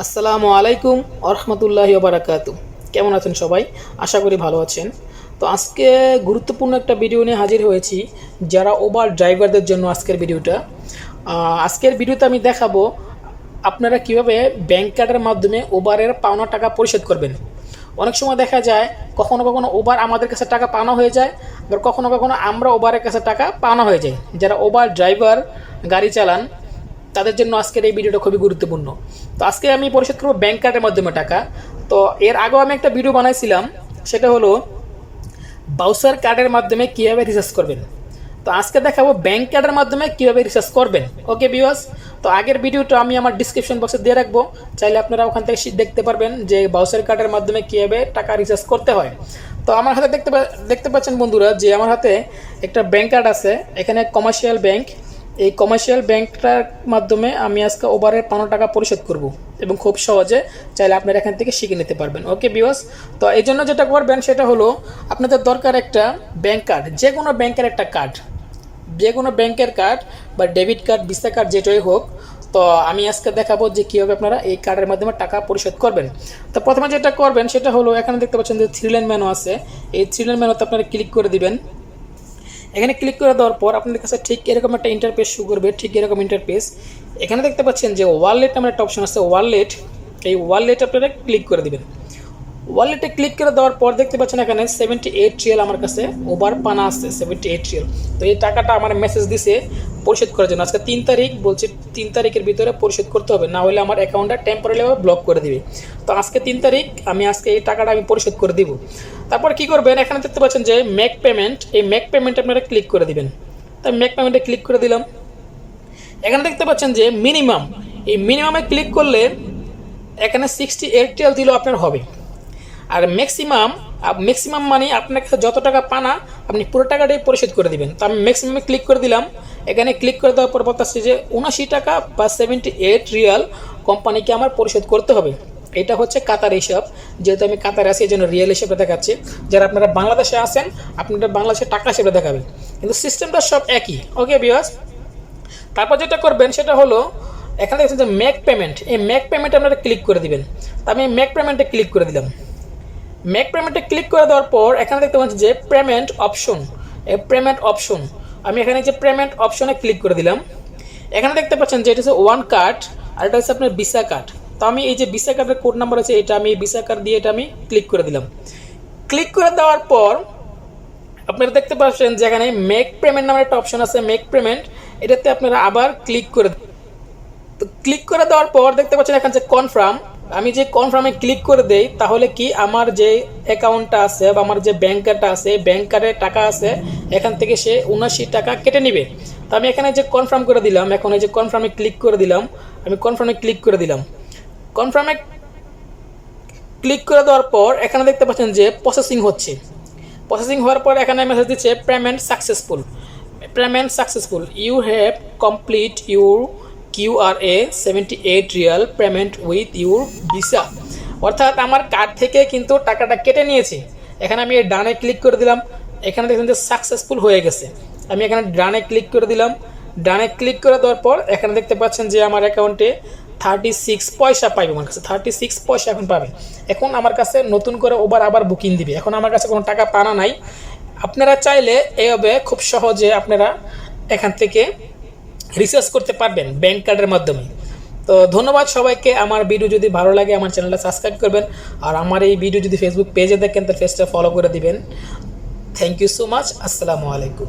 আসসালামু আলাইকুম আরহামতুল্লাহি ওবারাকাতু। কেমন আছেন সবাই? আশা করি ভালো আছেন। তো আজকে গুরুত্বপূর্ণ একটা ভিডিও নিয়ে হাজির হয়েছি যারা ওবার ড্রাইভারদের জন্য। আজকের ভিডিওতে আমি দেখাবো আপনারা কিভাবে ব্যাংক কার্ডের মাধ্যমে ওবারের পাওনা টাকা পরিশোধ করবেন। অনেক সময় দেখা যায় কখনো কখনো ওবার আমাদের কাছে টাকা পাওনা হয়ে যায়, আবার কখনো কখনো আমরা ওবারের কাছে টাকা পাওনা হয়ে যায়। যারা ওবার ড্রাইভার গাড়ি চালান তাদের জন্য আজকের এই ভিডিওটা খুবই গুরুত্বপূর্ণ। তো আজকে আমি পরিশোধ করবো ব্যাংক কার্ডের মাধ্যমে টাকা। তো এর আগেও আমি একটা ভিডিও বানাইছিলাম, সেটা হলো বাউচার কার্ডের মাধ্যমে কীভাবে রিচার্জ করবেন। তো আজকে দেখাবো ব্যাংক কার্ডের মাধ্যমে কীভাবে রিচার্জ করবেন। ওকে ভিউয়ার্স, তো আগের ভিডিওটা আমি আমার ডিসক্রিপশন বক্সে দিয়ে রাখবো, চাইলে আপনারা ওখান থেকে দেখতে পারবেন যে বাউচার কার্ডের মাধ্যমে কীভাবে টাকা রিচার্জ করতে হয়। তো আমার হাতে দেখতে পাচ্ছেন বন্ধুরা যে আমার হাতে একটা ব্যাংক কার্ড আছে, এখানে কমার্শিয়াল ব্যাংক। এই কমার্শিয়াল ব্যাংকটার মাধ্যমে আমি আজকে ওভারের ৫০ টাকা পরিশোধ করব এবং খুব সহজে চাইলে আপনারা এখান থেকে শিখে নিতে পারবেন। ওকে ভিউয়ার্স, তো এই জন্য যেটা করবেন সেটা হলো আপনাদের দরকার একটা ব্যাংক কার্ড, যে কোনো ব্যাংকের একটা কার্ড, যে কোনো ব্যাংকের কার্ড বা ডেবিট কার্ড, ভিসা কার্ড, যেটাই হোক। তো আমি আজকে দেখাবো যে কীভাবে আপনারা এই কার্ডের মাধ্যমে টাকা পরিশোধ করবেন। তো প্রথমে যেটা করবেন সেটা হলো এখানে দেখতে পাচ্ছেন যে 3 লাইন মেনু আছে, এই 3 লাইন মেনুতে আপনারা ক্লিক করে দিবেন। এখানে ক্লিক করে দেওয়ার পর আপনাদের কাছে ঠিক এরকম একটা ইন্টারফেস শো করবে, ঠিক এরকম ইন্টারফেস। এখানে দেখতে পাচ্ছেন যে ওয়ালেট নামের একটা অপশন আছে, ওয়ালেট। এই ওয়ালেট আপনারা ক্লিক করে দিবেন। ওয়ালেটে ক্লিক করে দেওয়ার পর দেখতে পাচ্ছেন এখানে 78 রিয়াল আমার কাছে ওভার পানা আছে, 78 রিয়াল। তো এই টাকাটা আমার মেসেজ দিছে পরিশোধ করার জন্য। আজকে 3 তারিখ বলছে, 3 তারিখের ভিতরে পরিশোধ করতে হবে, না হলে আমার অ্যাকাউন্টটা টেম্পোরারিভাবে ব্লক করে দিবে। তো আজকে 3 তারিখ, আমি আজকে এই টাকাটা আমি পরিশোধ করে দিব। তারপর কি করবেন, এখানে দেখতে পাচ্ছেন যে মেক পেমেন্ট, এই মেক পেমেন্ট আপনারা ক্লিক করে দিবেন। তাই মেক পেমেন্টে ক্লিক করে দিলাম। এখানে দেখতে পাচ্ছেন যে মিনিমাম, এই মিনিমামে ক্লিক করলে এখানে 68 রিয়াল দিলেও আপনার হবে। আর ম্যাক্সিমাম মানে আপনার কাছে যত টাকা পানা আপনি পুরো টাকাটাই পরিশোধ করে দিবেন। তো আমি ম্যাক্সিমামে ক্লিক করে দিলাম। এখানে ক্লিক করে দেওয়ার পর বলতেছে যে 79 টাকা বা 78 রিয়াল কোম্পানিকে আমার পরিশোধ করতে হবে। এটা হচ্ছে কাতার হিসাব, যেহেতু আমি কাতারে আছি এই জন্য রিয়েল হিসেবে দেখাচ্ছি। যারা আপনারা বাংলাদেশে আছেন আপনাদের বাংলাদেশের টাকা হিসেবে দেখাবে, কিন্তু সিস্টেমটা সব একই। ওকে ভিউয়ার্স, তারপর যেটা করবেন সেটা হলো এখানে দেখছেন যে মেক পেমেন্ট, এই মেক পেমেন্টে আপনারা ক্লিক করে দিবেন। তো আমি মেক পেমেন্টে ক্লিক করে দিলাম। মেক পেমেন্টে ক্লিক করে দেওয়ার পর এখানে দেখতে পাচ্ছি যে পেমেন্ট অপশন, এই পেমেন্ট অপশন, আমি এখানে যে পেমেন্ট অপশনে ক্লিক করে দিলাম। এখানে দেখতে পাচ্ছেন যে এটা হচ্ছে ওয়ান কার্ড আর এটা হচ্ছে আপনার ভিসা কার্ড। তো আমি এই যে ভিসা কার্ডের কোড নাম্বার আছে এটা আমি ভিসা কার্ড দিয়ে এটা আমি ক্লিক করে দিলাম। ক্লিক করে দেওয়ার পর আপনারা দেখতে পাচ্ছেন যে এখানে মেক পেমেন্ট নামের একটা অপশন আছে, মেক পেমেন্ট, এটাতে আপনারা আবার ক্লিক করে, তো ক্লিক করে দেওয়ার পর দেখতে পাচ্ছেন এখানে যে কনফার্ম, আমি যে কনফার্মে ক্লিক করে দেই তাহলে কি আমার যে অ্যাকাউন্টটা আছে বা আমার যে ব্যাংক কার্ডটা আছে, ব্যাংক কার্ডের টাকা আছে, এখান থেকে সে 79 টাকা কেটে নেবে। তো আমি এখানে যে কনফার্ম করে দিলাম, এখন এই যে কনফার্মে ক্লিক করে দিলাম, আমি কনফার্মে ক্লিক করে দিলাম। কনফার্মে ক্লিক করে দেওয়ার পর এখানে দেখতে পাচ্ছেন যে প্রসেসিং হচ্ছে। প্রসেসিং হওয়ার পর এখানে মেসেজ দিচ্ছে payment successful, payment successful, you have complete your QRA 78 riyal payment with your Visa. অর্থাৎ আমার কার্ড থেকে কিন্তু টাকাটা কেটে নিয়েছে। এখানে আমি ডানে ক্লিক করে দিলাম, এখানে দেখছেন যে সাকসেসফুল হয়ে গেছে। আমি এখানে ডানে ক্লিক করে দিলাম। ডানে ক্লিক করে দেওয়ার পর এখানে দেখতে পাচ্ছেন যে আমার অ্যাকাউন্টে 36 পয়সা পাইবে, আমার কাছে 36 পয়সা এখন পাবে। এখন আমার কাছে নতুন করে আবার বুকিং দিবে, এখন আমার কাছে কোনো টাকা পানা নাই। আপনারা চাইলে এইভাবে খুব সহজে আপনারা এখান থেকে রিচার্জ করতে পারবেন ব্যাংক কার্ডের মাধ্যমে। তো ধন্যবাদ সবাইকে। আমার ভিডিও যদি ভালো লাগে আমার চ্যানেলটা সাবস্ক্রাইব করবেন, আর আমার এই ভিডিও যদি ফেসবুক পেজে দেখেন তো পেজটা ফলো করে দিবেন। Thank you so much. আসসালামু আলাইকুম।